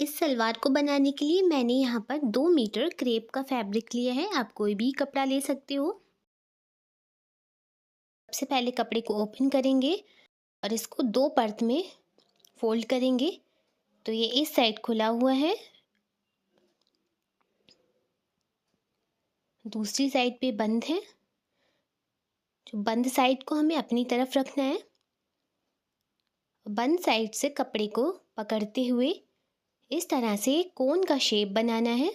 इस सलवार को बनाने के लिए मैंने यहाँ पर 2 मीटर क्रेप का फैब्रिक लिया है। आप कोई भी कपड़ा ले सकते हो। सबसे पहले कपड़े को ओपन करेंगे और इसको 2 परत में फोल्ड करेंगे। तो ये इस साइड खुला हुआ है, दूसरी साइड पे बंद है। जो बंद साइड को हमें अपनी तरफ रखना है। बंद साइड से कपड़े को पकड़ते हुए इस तरह से कोन का शेप बनाना है।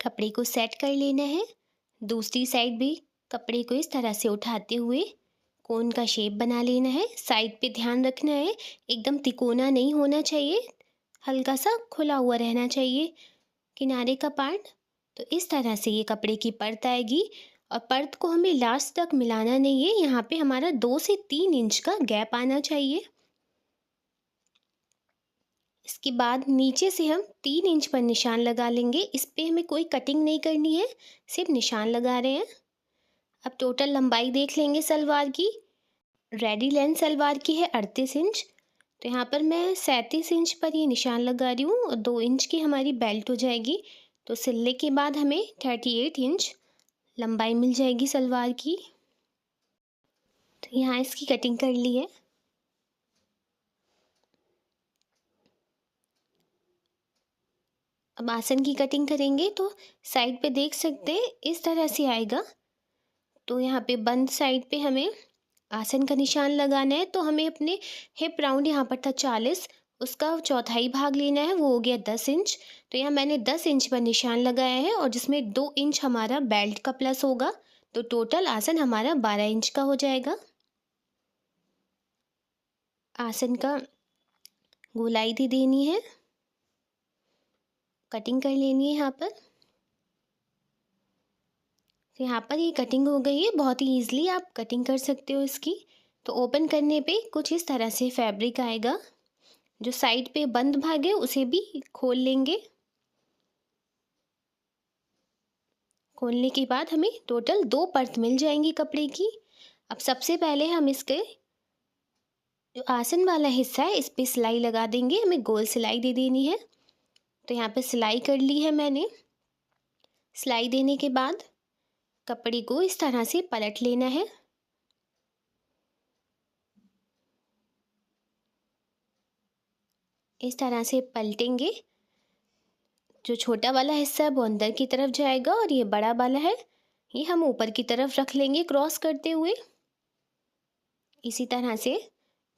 कपड़े को सेट कर लेना है। दूसरी साइड भी कपड़े को इस तरह से उठाते हुए कोन का शेप बना लेना है। साइड पे ध्यान रखना है, एकदम तिकोना नहीं होना चाहिए, हल्का सा खुला हुआ रहना चाहिए किनारे का पार्ट। तो इस तरह से ये कपड़े की परत आएगी और परत को हमें लास्ट तक मिलाना नहीं है। यहाँ पे हमारा 2 से 3 इंच का गैप आना चाहिए। इसके बाद नीचे से हम 3 इंच पर निशान लगा लेंगे। इस पे हमें कोई कटिंग नहीं करनी है, सिर्फ निशान लगा रहे हैं। अब टोटल लंबाई देख लेंगे सलवार की। रेडी लेंथ सलवार की है 38 इंच। तो यहाँ पर मैं 37 इंच पर ये निशान लगा रही हूँ और 2 इंच की हमारी बेल्ट हो जाएगी। तो सिलने के बाद हमें 38 इंच लंबाई मिल जाएगी सलवार की। तो यहाँ इसकी कटिंग कर ली है। अब आसन की कटिंग करेंगे तो साइड पे देख सकते हैं इस तरह से आएगा। तो यहाँ पे बंद साइड पे हमें आसन का निशान लगाना है। तो हमें अपने हिप राउंड यहाँ पर था 40, उसका चौथाई भाग लेना है, वो हो गया 10 इंच। तो यहाँ मैंने 10 इंच पर निशान लगाया है और जिसमें 2 इंच हमारा बेल्ट का प्लस होगा। तो टोटल आसन हमारा 12 इंच का हो जाएगा। आसन का गोलाई भी देनी है, कटिंग कर लेनी है यहाँ पर। तो यहाँ पर ये कटिंग हो गई है। बहुत ही ईजिली आप कटिंग कर सकते हो इसकी। तो ओपन करने पे कुछ इस तरह से फैब्रिक आएगा। जो साइड पे बंद भाग है उसे भी खोल लेंगे। खोलने के बाद हमें टोटल 2 परत मिल जाएंगी कपड़े की। अब सबसे पहले हम इसके जो आसन वाला हिस्सा है इस पे सिलाई लगा देंगे। हमें गोल सिलाई दे देनी है। तो यहाँ पे सिलाई कर ली है मैंने। सिलाई देने के बाद कपड़े को इस तरह से पलट लेना है। इस तरह से पलटेंगे। जो छोटा वाला हिस्सा है वो अंदर की तरफ जाएगा और ये बड़ा वाला है ये हम ऊपर की तरफ रख लेंगे क्रॉस करते हुए। इसी तरह से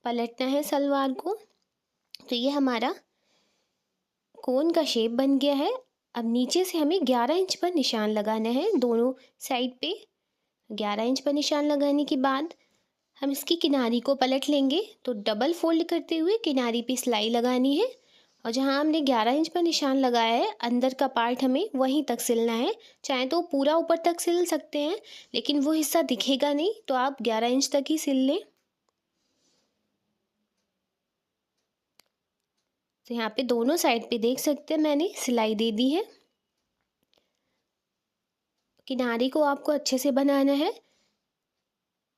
पलटना है सलवार को। तो ये हमारा कोन का शेप बन गया है। अब नीचे से हमें 11 इंच पर निशान लगाना है। दोनों साइड पे 11 इंच पर निशान लगाने के बाद हम इसकी किनारी को पलट लेंगे। तो डबल फोल्ड करते हुए किनारी पे सिलाई लगानी है और जहाँ हमने 11 इंच पर निशान लगाया है अंदर का पार्ट हमें वहीं तक सिलना है। चाहे तो पूरा ऊपर तक सिल सकते हैं लेकिन वो हिस्सा दिखेगा नहीं, तो आप 11 इंच तक ही सिल लें। तो यहाँ पे दोनों साइड पे देख सकते हैं मैंने सिलाई दे दी है। किनारे को आपको अच्छे से बनाना है।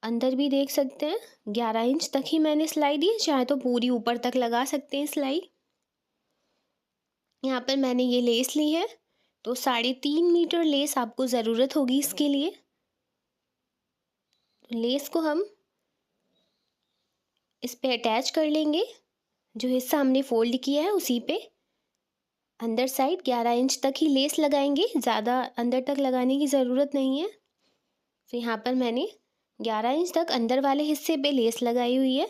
अंदर भी देख सकते हैं 11 इंच तक ही मैंने सिलाई दी, चाहे तो पूरी ऊपर तक लगा सकते हैं सिलाई। यहाँ पर मैंने ये लेस ली है। तो 3.5 मीटर लेस आपको ज़रूरत होगी इसके लिए। तो लेस को हम इस पे अटैच कर लेंगे। जो हिस्सा हमने फोल्ड किया है उसी पे अंदर साइड 11 इंच तक ही लेस लगाएंगे, ज़्यादा अंदर तक लगाने की ज़रूरत नहीं है। तो यहाँ पर मैंने 11 इंच तक अंदर वाले हिस्से पे लेस लगाई हुई है।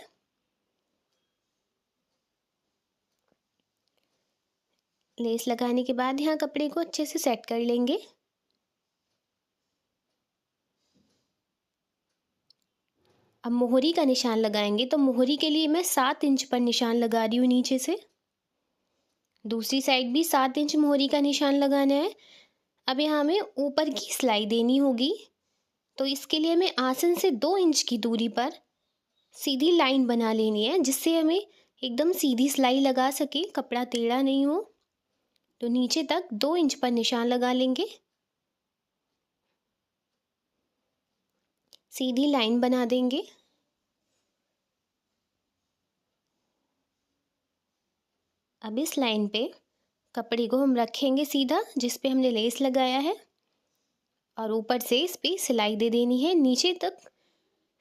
लेस लगाने के बाद यहाँ कपड़े को अच्छे से सेट कर लेंगे। अब मोहरी का निशान लगाएंगे। तो मोहरी के लिए मैं 7 इंच पर निशान लगा रही हूँ नीचे से। दूसरी साइड भी 7 इंच मोहरी का निशान लगाना है। अब यहाँ हमें ऊपर की सिलाई देनी होगी। तो इसके लिए हमें आसन से 2 इंच की दूरी पर सीधी लाइन बना लेनी है, जिससे हमें एकदम सीधी सिलाई लगा सके, कपड़ा टेढ़ा नहीं हो। तो नीचे तक 2 इंच पर निशान लगा लेंगे। सीधी लाइन बना देंगे। अब इस लाइन पे कपड़े को हम रखेंगे सीधा जिस पे हमने लेस लगाया है, और ऊपर से इस पे सिलाई दे देनी है नीचे तक।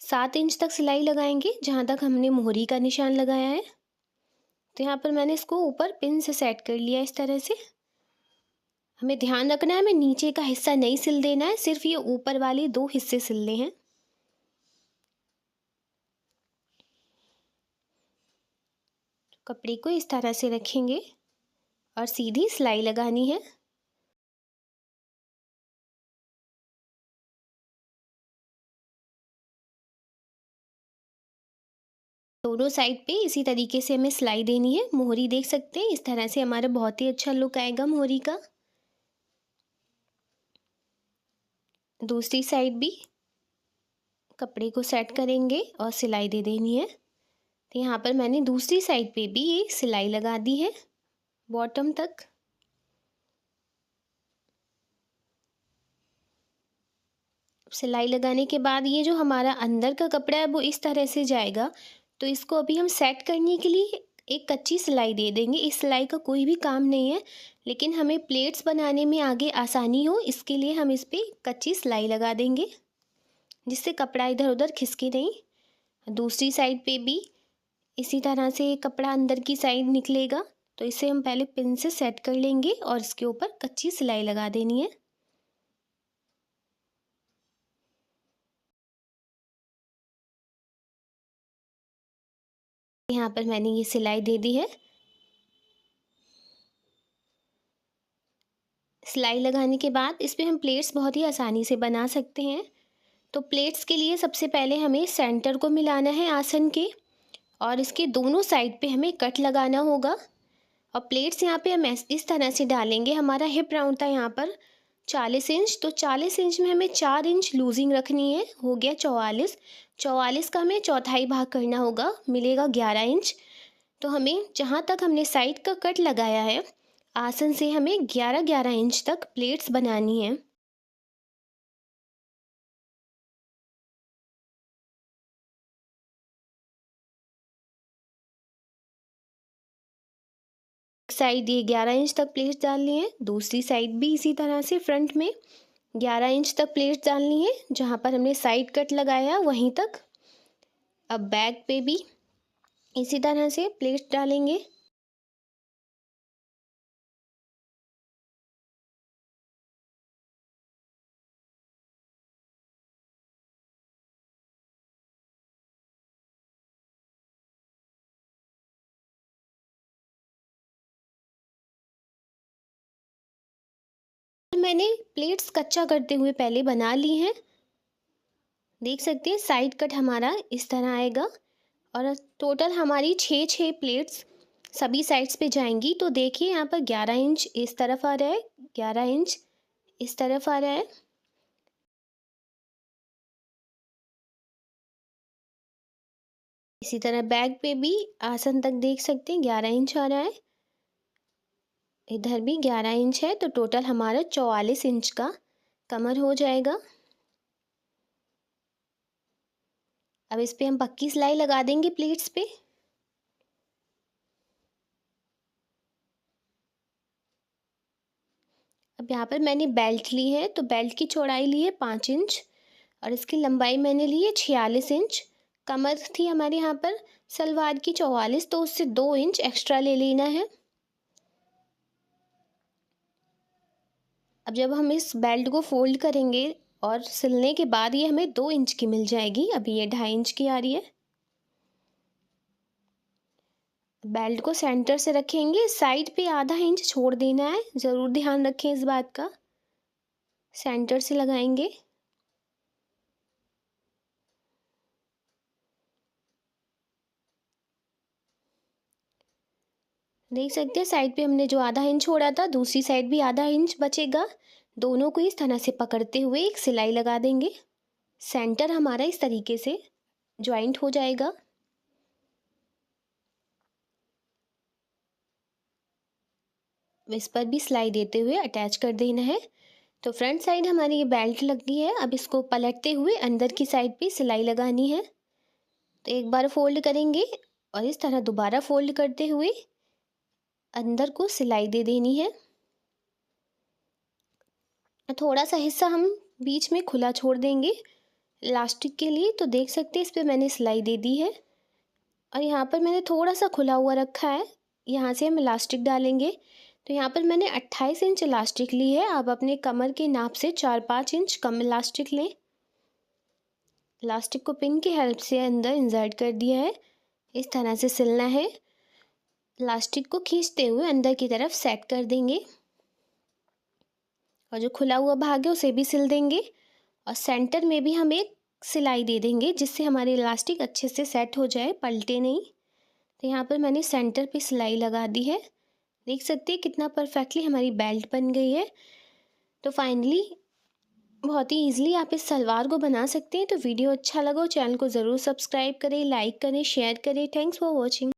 7 इंच तक सिलाई लगाएंगे जहाँ तक हमने मोहरी का निशान लगाया है। तो यहाँ पर मैंने इसको ऊपर पिन से सेट कर लिया इस तरह से। हमें ध्यान रखना है, हमें नीचे का हिस्सा नहीं सिल देना है, सिर्फ ये ऊपर वाले 2 हिस्से सिलने हैं। कपड़े को इस तरह से रखेंगे और सीधी सिलाई लगानी है। दोनों साइड पे इसी तरीके से हमें सिलाई देनी है। मोहरी देख सकते हैं, इस तरह से हमारा बहुत ही अच्छा लुक आएगा मोहरी का। दूसरी साइड भी कपड़े को सेट करेंगे और सिलाई दे देनी है। तो यहाँ पर मैंने दूसरी साइड पे भी ये सिलाई लगा दी है बॉटम तक। सिलाई लगाने के बाद ये जो हमारा अंदर का कपड़ा है वो इस तरह से जाएगा। तो इसको अभी हम सेट करने के लिए एक कच्ची सिलाई दे देंगे। इस सिलाई का कोई भी काम नहीं है, लेकिन हमें प्लेट्स बनाने में आगे आसानी हो, इसके लिए हम इस पर कच्ची सिलाई लगा देंगे जिससे कपड़ा इधर उधर खिसके नहीं। दूसरी साइड पे भी इसी तरह से कपड़ा अंदर की साइड निकलेगा, तो इसे हम पहले पिन से सेट कर लेंगे और इसके ऊपर कच्ची सिलाई लगा देनी है। यहाँ पर मैंने ये सिलाई दे दी है। सिलाई लगाने के बाद इस पर हम प्लेट्स बहुत ही आसानी से बना सकते हैं। तो प्लेट्स के लिए सबसे पहले हमें सेंटर को मिलाना है आसन के, और इसके दोनों साइड पे हमें कट लगाना होगा। और प्लेट्स यहाँ पे हम इस तरह से डालेंगे। हमारा हिप राउंड था यहाँ पर 40 इंच, तो 40 इंच में हमें 4 इंच लूजिंग रखनी है। हो गया 44। 44 का हमें चौथाई भाग करना होगा, मिलेगा 11 इंच। तो हमें जहाँ तक हमने साइड का कट लगाया है आसन से हमें 11-11 इंच तक प्लेट्स बनानी है। साइड ये 11 इंच तक प्लेट्स डालनी है, दूसरी साइड भी इसी तरह से फ्रंट में 11 इंच तक प्लेट्स डालनी है जहाँ पर हमने साइड कट लगाया वहीं तक। अब बैक पे भी इसी तरह से प्लेट्स डालेंगे। मैंने प्लेट्स कच्चा करते हुए पहले बना ली हैं। देख सकते हैं साइड कट हमारा इस तरह आएगा, और टोटल हमारी 6 प्लेट्स सभी साइड्स पे जाएंगी। तो देखिए यहाँ पर 11 इंच इस तरफ आ रहा है, 11 इंच इस तरफ आ रहा है। इसी तरह बैक पे भी आसन तक देख सकते हैं 11 इंच आ रहा है, इधर भी 11 इंच है। तो टोटल हमारा 44 इंच का कमर हो जाएगा। अब इस पे हम पक्की सिलाई लगा देंगे प्लेट्स पे। अब यहाँ पर मैंने बेल्ट ली है, तो बेल्ट की चौड़ाई ली है 5 इंच और इसकी लंबाई मैंने ली है 46 इंच। कमर थी हमारे यहाँ पर सलवार की 44, तो उससे 2 इंच एक्स्ट्रा ले लेना है। अब जब हम इस बेल्ट को फोल्ड करेंगे और सिलने के बाद ये हमें 2 इंच की मिल जाएगी। अभी ये 2.5 इंच की आ रही है। बेल्ट को सेंटर से रखेंगे, साइड पे आधा इंच छोड़ देना है, ज़रूर ध्यान रखें इस बात का। सेंटर से लगाएंगे। देख सकते हैं साइड पे हमने जो आधा इंच छोड़ा था, दूसरी साइड भी आधा इंच बचेगा। दोनों को इस तरह से पकड़ते हुए एक सिलाई लगा देंगे। सेंटर हमारा इस तरीके से ज्वाइंट हो जाएगा। इस पर भी सिलाई देते हुए अटैच कर देना है। तो फ्रंट साइड हमारी ये बेल्ट लग गई है। अब इसको पलटते हुए अंदर की साइड पे सिलाई लगानी है। तो एक बार फोल्ड करेंगे और इस तरह दोबारा फोल्ड करते हुए अंदर को सिलाई दे देनी है। थोड़ा सा हिस्सा हम बीच में खुला छोड़ देंगे इलास्टिक के लिए। तो देख सकते हैं इस पर मैंने सिलाई दे दी है और यहाँ पर मैंने थोड़ा सा खुला हुआ रखा है, यहाँ से हम इलास्टिक डालेंगे। तो यहाँ पर मैंने 28 इंच इलास्टिक ली है। आप अपने कमर के नाप से 4-5 इंच कम इलास्टिक लें। इलास्टिक को पिन की हेल्प से अंदर इंसर्ट कर दिया है। इस तरह से सिलना है। इलास्टिक को खींचते हुए अंदर की तरफ सेट कर देंगे और जो खुला हुआ भाग है उसे भी सिल देंगे और सेंटर में भी हम एक सिलाई दे देंगे जिससे हमारी इलास्टिक अच्छे से सेट हो जाए, पलटे नहीं। तो यहाँ पर मैंने सेंटर पे सिलाई लगा दी है। देख सकते हैं कितना परफेक्टली हमारी बेल्ट बन गई है। तो फाइनली बहुत ही ईजिली आप इस सलवार को बना सकते हैं। तो वीडियो अच्छा लगा चैनल को ज़रूर सब्सक्राइब करें, लाइक करें, शेयर करें। Thanks for watching.